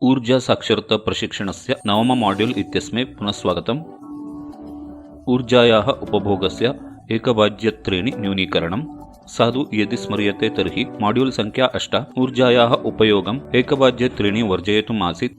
ऊर्जा साक्षरता प्रशिक्षणस्य नवम मॉड्यूल इत्यस्मै पुनः स्वागतम्। ऊर्जायाः उपभोगस्य एकभाज्यत्रीणि न्यूनीकरणम्। साधु यदि स्मर्यते तर्हि मॉड्यूल संख्या 8 ऊर्जायाः उपयोगम् एकभाज्यत्रीणि वर्जयितुम् आसीत्।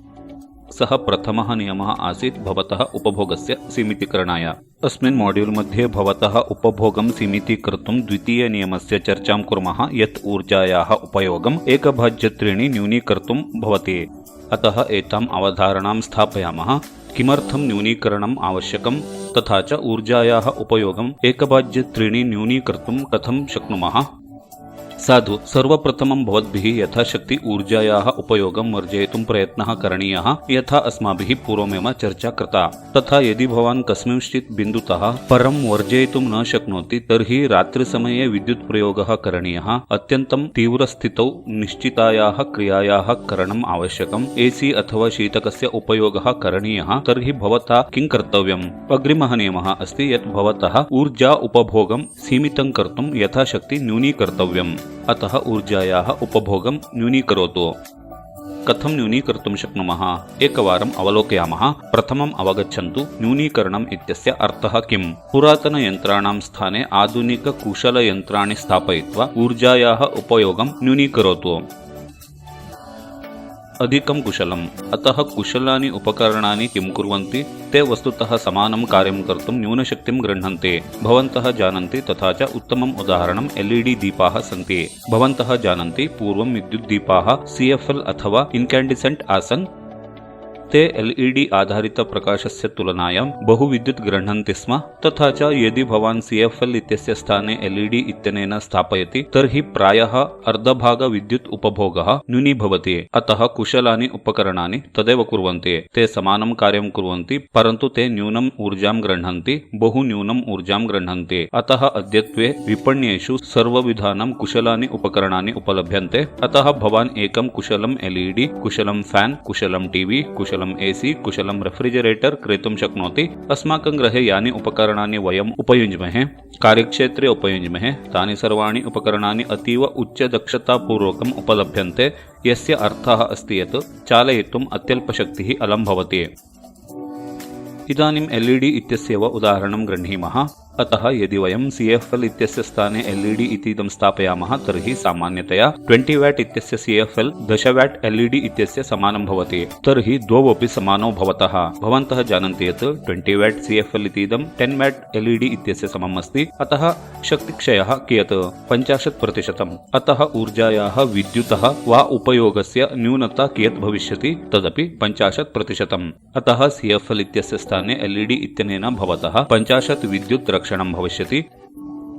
सः प्रथमः नियमः आसीत् भवतः उपभोगस्य सीमितीकरणाय। अस्मिन् मॉड्यूल मध्ये भवतः उपभोगं सीमितीकर्तुं द्वितीय नियमस्य चर्चां कुर्मः, यत् ऊर्जायाः उपयोगम् एकभाज्यत्रीणि न्यूनीकर्तुं भवति। अतः एताम् अवधारणां स्थापयामः। किमर्थं न्यूनीकरणम् आवश्यकं, तथा च ऊर्जायाः उपयोगम् एकभाज्यत्रीणि न्यूनीकर्तुं कथं शक्नुमः। साधु सर्वप्रथमं भवद्भिः यथाशक्ति ऊर्जायाः उपयोगं वर्जयितुं प्रयत्नः करणीयः, यथा अस्माभिः पूर्वमेव चर्चा कृता। तथा यदि भवान् कस्मिंश्चित् बिन्दुतः परं वर्जयितुं न शक्नोति तर्हि रात्रिसमये विद्युत् प्रयोगः करणीयः। अत्यन्तं तीव्रस्थितौ निश्चितायाः क्रियायाः करणम् आवश्यकम्। एसी अथवा शीतकस्य उपयोगः करणीयः। तर्हि भवता किं कर्तव्यम्? अग्रिमः नियमः अस्ति यत् भवतः ऊर्जा उपभोगं सीमितं कर्तुं यथाशक्ति न्यूनीकर्तव्यम्। अतः ऊर्जायाः उपभोगं न्यूनीकरोतु। कथं न्यूनीकर्तुं शक्नुमः? एकवारम् अवलोकयामः। प्रथमम् अवगच्छन्तु न्यूनीकरणम् इत्यस्य अर्थः किम्। पुरातनयन्त्राणां स्थाने आधुनिककुशलयन्त्राणि स्थापयित्वा ऊर्जायाः उपयोगं न्यूनीकरोतु। अधिकं कुशलम्। अतः कुशलानि उपकरणानि किं कुर्वन्ति? ते वस्तुतः समानं कार्यं कर्तुं न्यूनशक्तिं गृह्णन्ति। भवन्तः जानन्ति, तथा च उत्तमम् उदाहरणं LED दीपाः सन्ति। भवन्तः जानन्ति, पूर्वं विद्युत् दीपाः CFL अथवा इन्कैण्डिसेण्ट् आसन्। ते LED आधारितप्रकाशस्य तुलनायां बहु विद्युत् गृह्णन्ति स्म। तथा च यदि भवान् CFL इत्यस्य स्थाने LED इत्यनेन स्थापयति तर्हि प्रायः अर्धभागविद्युत् उपभोगः न्यूनीभवति। अतः कुशलानि उपकरणानि तदेव कुर्वन्ति। ते समानं कार्यं कुर्वन्ति, परन्तु ते न्यूनम् ऊर्जां गृह्णन्ति, बहु न्यूनम् ऊर्जां गृह्णन्ति। अतः अद्यत्वे विपण्येषु सर्वविधानां कुशलानि उपकरणानि उपलभ्यन्ते। अतः भवान् एकं कुशलं LED, कुशलं फैन्, कुशलं TV, कुशलं AC, कुशलं रेफ्रिजरेटर क्रेतुं शक्नोति। अस्माकं गृहे यानि उपकरणानि वयम् उपयुञ्ज्महे, कार्यक्षेत्रे उपयुञ्ज्महे, तानि सर्वाणि उपकरणानि अतीव उच्चदक्षतापूर्वकम् उपलभ्यन्ते, यस्य अर्थः अस्ति यत् चालयितुम् अत्यल्पशक्तिः अलं भवति। इदानीं LED इत्यस्यैव उदाहरणं गृह्णीमः। अतः यदि वयं CFL इत्यस्य स्थाने LED इतीदं स्थापयामः तर्हि सामान्यतया 20 वैट् इत्यस्य CFL 10 वैट् LED इत्यस्य समानं भवति। तर्हि द्वौ अपि समानौ भवतः। भवन्तः जानन्ति यत् 20 वैट् CFL इतीदं 10 वैट् LED इत्यस्य समम् अस्ति। अतः शक्तिक्षयः कियत्? 50%। अतः ऊर्जायाः विद्युतः वा उपयोगस्य न्यूनता कियत् भविष्यति? तदपि 50%। अतः CFL इत्यस्य स्थाने LED इत्यनेन भवतः 50 विद्युत् रक्षणं भविष्यति।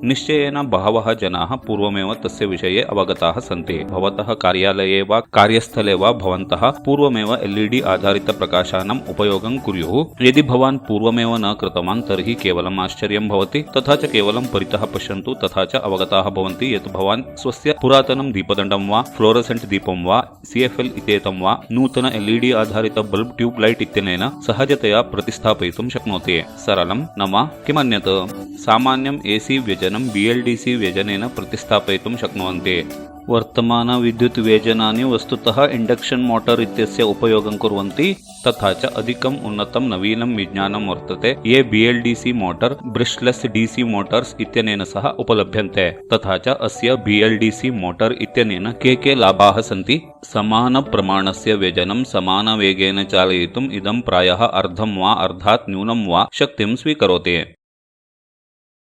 निश्चयेन बहवः जनाः पूर्वमेव तस्य विषये अवगताः सन्ति। भवतः कार्यालये वा कार्यस्थले वा भवन्तः पूर्वमेव LED आधारितप्रकाशानाम् उपयोगं कुर्युः। यदि भवान् पूर्वमेव न कृतवान् तर्हि केवलम् आश्चर्यं भवति। तथा च केवलं परितः पश्यन्तु, तथा च अवगताः भवन्ति यत् भवान् स्वस्य पुरातनं दीपदण्डं वा फ्लोरोसेण्ट् दीपं वा CFL इत्येतं वा नूतन LED आधारित बल्ब् ट्यूब् लाइट् इत्यनेन सहजतया प्रतिस्थापयितुं शक्नोति। सरलं न वा? किमन्यत्? सामान्यं AC व्यजनं BLDC व्यजनेन प्रतिस्थापयितुं शक्नुवन्ति। वर्तमान विद्युत् व्यजनानि वस्तुतः इंडक्शन मोटर इत्यस्य उपयोगं कुर्वन्ति। तथा च अधिकम् उन्नतं नवीनं विज्ञानं वर्तते ये BLDC मोटर ब्रश्लेस् DC मोटर्स् इत्यनेन सह उपलभ्यन्ते। तथा च अस्य BLDC मोटर इत्यनेन के लाभाः सन्ति? समानप्रमाणस्य व्यजनं समानवेगेन चालयितुम् इदं प्रायः अर्धं वा अर्धात् न्यूनं वा शक्तिं स्वीकरोति।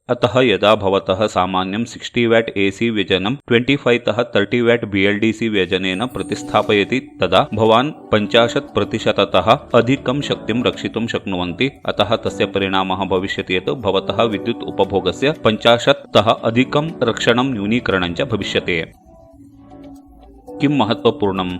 अतः यदा भवतः सामान्यं 60 वैट् AC व्यजनं 25 तः 30 वैट् BLDC व्यजनेन प्रतिस्थापयति तदा भवान् 50% अधिकं शक्तिं रक्षितुं शक्नुवन्ति। अतः तस्य परिणामः भविष्यति यत् भवतः विद्युत् उपभोगस्य 50% अधिकं रक्षणं न्यूनीकरणं च भविष्यति। किं महत्त्वपूर्णम्?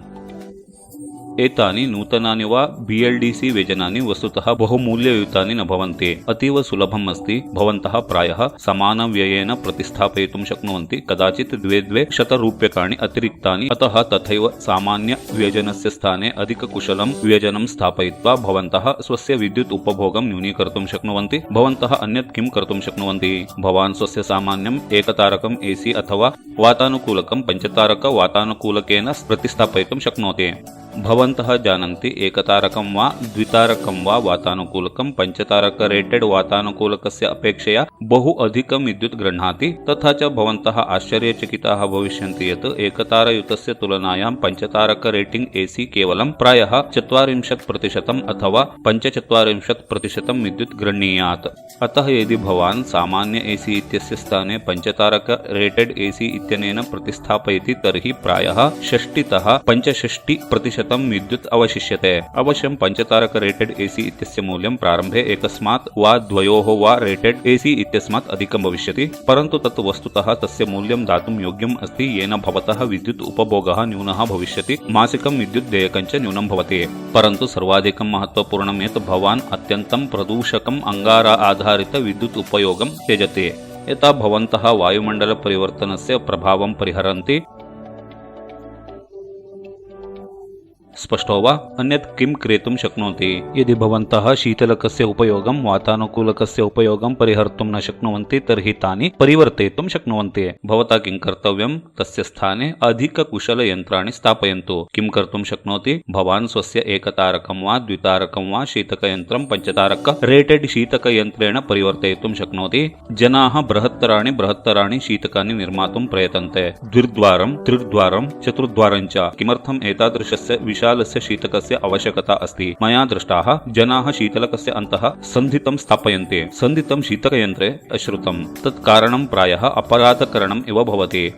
एतानि नूतनानि वा BLDC व्यजनानि वस्तुतः बहुमूल्ययुतानि न भवन्ति। अतीव सुलभम् अस्ति। भवन्तः प्रायः समानव्ययेन प्रतिस्थापयितुं शक्नुवन्ति, कदाचित् 200 रूप्यकाणि अतिरिक्तानि। अतः तथैव सामान्य व्यजनस्य स्थाने अधिककुशलं व्यजनं स्थापयित्वा भवन्तः स्वस्य विद्युत् उपभोगं न्यूनीकर्तुं शक्नुवन्ति। भवन्तः अन्यत् किं कर्तुं शक्नुवन्ति? भवान् स्वस्य सामान्यम् एकतारकम् AC अथवा वातानुकूलकं पञ्चतारक वातानुकूलकेन प्रतिस्थापयितुं शक्नोति। भवन्तः जानन्ति एकतारकं वा द्वितारकं वा वातानुकूलकं पञ्चतारक रेटेड वातानुकूलकस्य अपेक्षया बहु अधिकं विद्युत् गृह्णाति। तथा च भवन्तः आश्चर्यचकिताः भविष्यन्ति यत् एकतारयुतस्य तुलनायां पञ्चतारक रेटिंग AC केवलं प्रायः 40% अथवा 45% विद्युत् गृह्णीयात्। अतः यदि भवान् सामान्य AC इत्यस्य स्थाने पञ्चतारक रेटेड AC इत्यनेन प्रतिस्थापयति तर्हि प्रायः 60–65% विद्युत् अवशिष्यते। अवश्यं पञ्चतारक रेटेड AC इत्यस्य मूल्यं प्रारम्भे एकस्मात् वा द्वयोः वा रेटेड AC इत्यस्मात् अधिकं भविष्यति, परन्तु तत् वस्तुतः तस्य मूल्यं दातुं योग्यम् अस्ति येन भवतः विद्युत् उपभोगः न्यूनः भविष्यति, मासिकं विद्युत् देयकं च न्यूनं भवति। परन्तु सर्वाधिकं महत्त्वपूर्णं यत् भवान् अत्यन्तं प्रदूषकम् अङ्गार आधारित विद्युत् उपयोगं त्यजते। यथा भवन्तः वायुमण्डल परिवर्तनस्य प्रभावं परिहरन्ति। स्पष्टो वा? अन्यत् किं क्रेतुं शक्नोति? यदि भवन्तः शीतलकस्य उपयोगं वातानुकूलकस्य उपयोगं परिहर्तुं न शक्नुवन्ति तर्हि तानि परिवर्तयितुं शक्नुवन्ति। भवता किं कर्तव्यं? तस्य स्थाने अधिककुशलयन्त्राणि स्थापयन्तु। किं कर्तुं शक्नोति? भवान् स्वस्य एकतारकं वा द्वितारकं वा शीतकयन्त्रं पञ्चतारक रेटेड शीतकयन्त्रेण परिवर्तयितुं शक्नोति। जनाः बृहत्तराणि शीतकानि निर्मातुं प्रयतन्ते। द्विद्वारं, त्रिद्वारं, चतुर्द्वारं च। किमर्थम् एतादृशस्य विशालस्य शीतकस्य आवश्यकता अस्ति? मया दृष्टाः जनाः शीतलकस्य अन्तः सन्धितं स्थापयन्ति। सन्धितं शीतकयन्त्रे अश्रुतं। तत् कारणं प्रायः अपराधकरणम् इव भवति।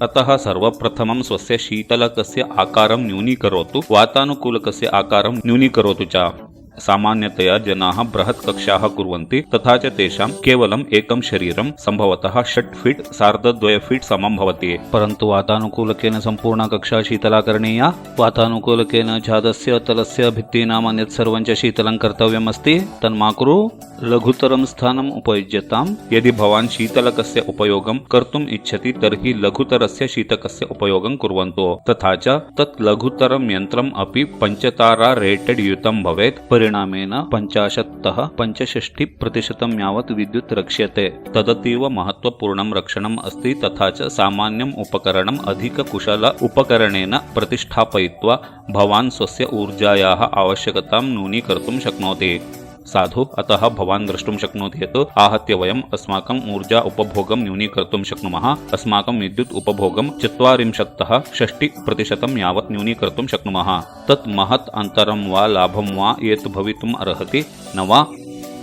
अतः सर्वप्रथमं स्वस्य शीतलकस्य आकारं न्यूनीकरोतु, वातानुकूलकस्य आकारं न्यूनीकरोतु च। सामान्यतया जनाः बृहत् कक्षाः कुर्वन्ति, तथा च तेषां केवलम् एकं शरीरं सम्भवतः 6 फीट् सार्ध 2 फीट् समं भवति। परन्तु वातानुकूलकेन सम्पूर्णा कक्षा शीतला करणीया। वातानुकूलकेन छादस्य तलस्य भित्तीनाम् अन्यत् सर्वं च शीतलं कर्तव्यम् अस्ति। तन्मा कुरु, लघुतरं स्थानम् उपयुज्यताम्। यदि भवान् शीतलकस्य उपयोगं कर्तुम् इच्छति तर्हि लघुतरस्य शीतकस्य उपयोगं कुर्वन्तु। तथा च तत् लघुतरं यन्त्रम् अपि पञ्चतारा रेटेड युतं भवेत्। परिणामेन 50–65% यावत् विद्युत् रक्ष्यते। तदतीव महत्त्वपूर्णं रक्षणम् अस्ति। तथा च सामान्यम् उपकरणम् अधिककुशल उपकरणेन प्रतिष्ठापयित्वा भवान् स्वस्य ऊर्जायाः आवश्यकतां न्यूनीकर्तुं शक्नोति। साधु, अतः भवान् द्रष्टुं शक्नोति यत् आहत्य वयम् अस्माकम् ऊर्जा उपभोगं न्यूनीकर्तुं शक्नुमः। अस्माकं विद्युत् उपभोगं 40–60% यावत् न्यूनीकर्तुं शक्नुमः। तत् महत् अन्तरं वा लाभं वा यत् भवितुम् अर्हति न वा?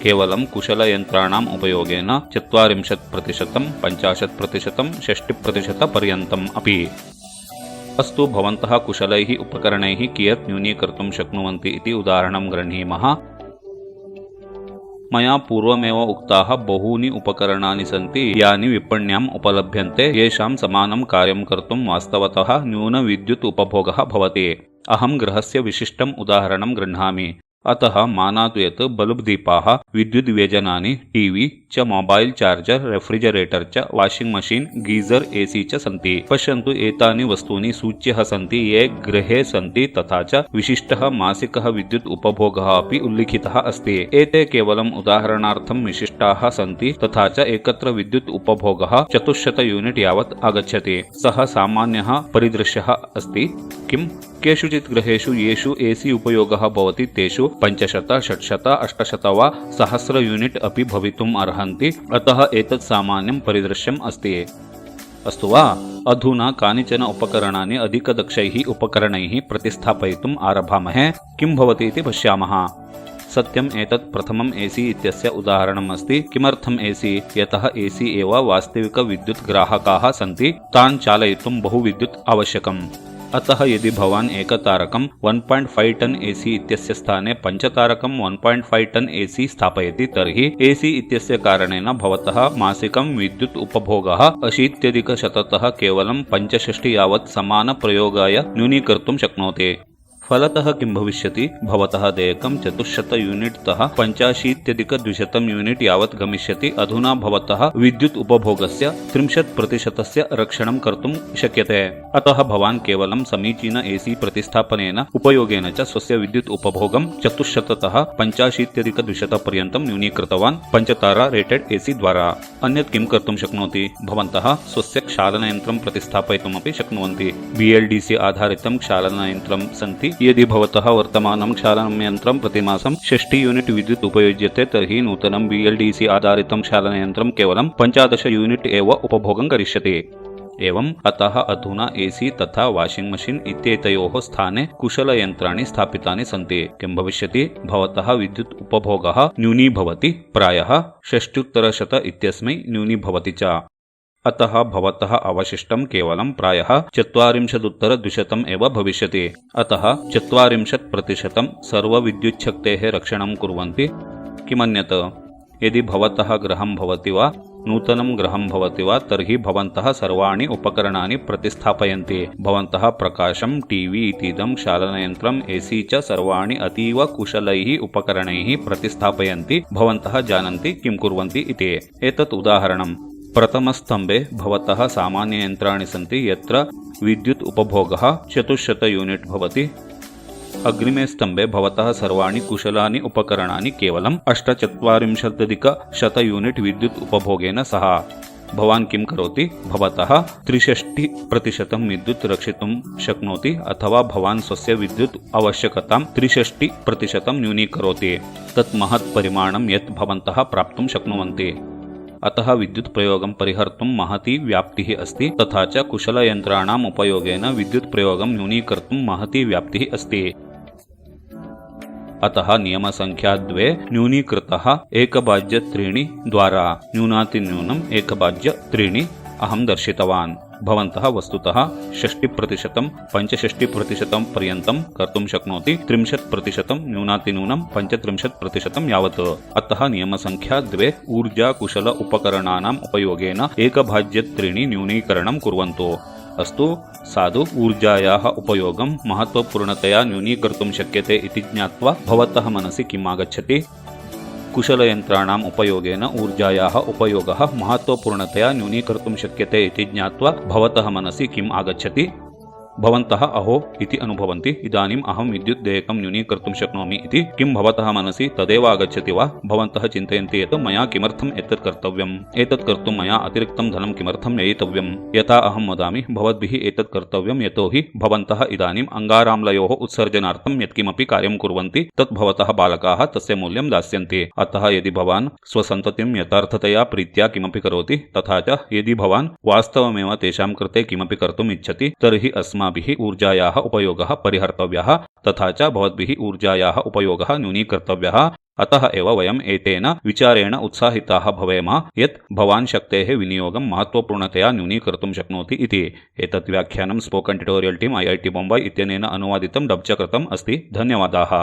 केवलं कुशलयन्त्राणाम् उपयोगेन 40%, 50%, 60% पर्यन्तम् अपि। अस्तु, भवन्तः कुशलैः उपकरणैः कियत् न्यूनीकर्तुं शक्नुवन्ति इति उदाहरणं गृह्णीमः। मया पूर्वमेव उक्ताः बहूनि उपकरणानि सन्ति यानि विपण्याम् उपलभ्यन्ते, येषां समानं कार्यं कर्तुं वास्तवतः न्यूनविद्युत् उपभोगः भवति। अहं गृहस्य विशिष्टम् उदाहरणं गृह्णामि। अतः मानातु यत् बल्ब् दीपाः, विद्युत् व्यजनानि, टीवी च, मोबाइल चार्जर, रेफ्रिजरेटर च, वाशिंग मशीन, गीजर, AC च सन्ति। पश्यन्तु, एतानि वस्तूनि सूच्यः सन्ति ये गृहे सन्ति, तथा च विशिष्टः मासिकः विद्युत् उपभोगः अपि उल्लिखितः अस्ति। एते केवलम् उदाहरणार्थं विशिष्टाः सन्ति। तथा च एकत्र विद्युत् उपभोगः 400 यूनिट् यावत् आगच्छति। सः सामान्यः परिदृश्यः अस्ति। किम्? केषुचित् गृहेषु येषु AC उपयोगः भवति तेषु 500, 600, 800 वा 1000 यूनिट् अपि भवितुम् अर्हन्ति। अतः एतत् सामान्यं परिदृश्यम् अस्ति। अस्तु वा? अधुना कानिचन उपकरणानि अधिकदक्षैः उपकरणैः प्रतिस्थापयितुम् आरभामहे। किं भवति इति पश्यामः। सत्यम्, एतत् प्रथमम् AC इत्यस्य उदाहरणम् अस्ति। किमर्थम् AC? यतः AC एव वास्तविकविद्युत् ग्राहकाः सन्ति। तान् चालयितुं बहु विद्युत् आवश्यकम्। अतः यदि भवान् एकतारकं 1.5 टन् AC इत्यस्य स्थाने पञ्चतारकं 1.5 टन् AC स्थापयति तर्हि AC इत्यस्य कारणेन भवतः मासिकं विद्युत् उपभोगः 80–100 केवलं 65 यावत् समानप्रयोगाय न्यूनीकर्तुं शक्नोति। फलतः किं भविष्यति? भवतः देयकं 400 यूनिट् तः 85,200 यूनिट् यावत् गमिष्यति। अधुना भवतः विद्युत् उपभोगस्य 30% रक्षणं कर्तुं शक्यते। अतः भवान् केवलं समीचीन एसी प्रतिस्थापनेन उपयोगेन च स्वस्य विद्युत् उपभोगं 400 तः 85,200 पर्यन्तं न्यूनीकृतवान् 5-तारा रेटेड् एसी द्वारा। अन्यत् किं कर्तुं शक्नोति? भवन्तः स्वस्य क्षालनयन्त्रं प्रतिस्थापयितुमपि शक्नुवन्ति। BLDC आधारितं क्षालनयन्त्रं सन्ति। यदि भवतः वर्तमानं क्षालनयन्त्रं प्रतिमासं 60 यूनिट् विद्युत् उपयुज्यते तर्हि नूतनं BLDC आधारितं क्षालनयन्त्रं केवलं 15 यूनिट् एव उपभोगं करिष्यति। एवम् अतः अधुना एसी तथा वाशिंग मशीन इत्येतयोः स्थाने कुशलयन्त्राणि स्थापितानि सन्ति। किं भविष्यति? भवतः विद्युत् उपभोगः न्यूनीभवति, प्रायः 60% इत्यस्मै न्यूनीभवति च। अतः भवतः अवशिष्टं केवलं प्रायः 40-200 एव भविष्यति। अतः 40% सर्वविद्युच्छक्तेः रक्षणं कुर्वन्ति। किमन्यत्? यदि भवतः गृहं भवति वा नूतनं गृहं भवति वा तर्हि भवन्तः सर्वाणि उपकरणानि प्रतिस्थापयन्ति। भवन्तः प्रकाशं, टीवी इतीदं, क्षालनयन्त्रम्, एसी च सर्वाणि अतीव कुशलैः उपकरणैः प्रतिस्थापयन्ति। भवन्तः जानन्ति किं कुर्वन्ति इति। एतत् उदाहरणम्। प्रथमस्तम्भे भवतः सामान्ययन्त्राणि सन्ति यत्र विद्युत् उपभोगः 400 यूनिट् भवति। अग्रिमे स्तम्भे भवतः सर्वाणि कुशलानि उपकरणानि केवलं 48,100 यूनिट् विद्युत् उपभोगेन सह। भवान् किं करोति? भवतः 63% विद्युत् रक्षितुं शक्नोति अथवा भवान् स्वस्य विद्युत् आवश्यकतां 63% न्यूनीकरोति। तत् महत् परिमाणं यत् भवन्तः प्राप्तुं शक्नुवन्ति। अतः विद्युत् प्रयोगं परिहर्तुं महती व्याप्तिः अस्ति तथा च कुशलयन्त्राणाम् उपयोगेन विद्युत् प्रयोगं न्यूनीकर्तुं महती व्याप्तिः अस्ति। अतः नियमसङ्ख्या 2 न्यूनीकृतः 1/3 द्वारा न्यूनातिन्यूनम् 1/3 अहं दर्शितवान्। भवन्तः वस्तुतः 60% 65% पर्यन्तं कर्तुं शक्नोति, 30% न्यूनातिन्यूनं 35% यावत्। अतः नियमसङ्ख्या 2 ऊर्जा कुशल उपकरणानाम् उपयोगेन 1/3 न्यूनीकरणं कुर्वन्तु। अस्तु, साधु, ऊर्जायाः उपयोगं महत्त्वपूर्णतया न्यूनीकर्तुं शक्यते इति ज्ञात्वा भवतः मनसि किम् आगच्छति? कुशलयन्त्राणाम् उपयोगेन ऊर्जायाः उपयोगः महत्त्वपूर्णतया न्यूनीकर्तुं शक्यते इति ज्ञात्वा भवतः मनसि किम् आगच्छति? भवन्तः अहो इति अनुभवन्ति, इदानीम् अहं विद्युत् देयकं न्यूनीकर्तुं शक्नोमि इति। किं भवतः मनसि तदेव आगच्छति वा? भवन्तः चिन्तयन्ति यत् मया किमर्थम् एतत् कर्तव्यम्? एतत् कर्तुं मया अतिरिक्तं धनं किमर्थं व्ययितव्यम्? यथा अहं वदामि, भवद्भिः एतत् कर्तव्यं यतोहि भवन्तः इदानीम् अङ्गाराम्लयोः उत्सर्जनार्थं यत्किमपि कार्यं कुर्वन्ति तत् भवतः बालकाः तस्य मूल्यं दास्यन्ति। अतः यदि भवान् स्वसन्ततिं यथार्थतया प्रीत्या किमपि करोति तथा च यदि भवान् वास्तवमेव तेषां कृते किमपि कर्तुम् इच्छति तर्हि अस्माभिः ऊर्जायाः उपयोगः परिहर्तव्यः तथा च भवद्भिः ऊर्जायाः उपयोगः न्यूनीकर्तव्यः। अतः एव वयम् एतेन विचारेण उत्साहिताः भवेम यत् भवान् शक्तेः विनियोगं महत्त्वपूर्णतया न्यूनीकर्तुं शक्नोति इति। एतत् व्याख्यानं spoken tutorial team IIT Bombay इत्यनेन अनुवादितं डब् च कृतम् अस्ति। धन्यवादाः।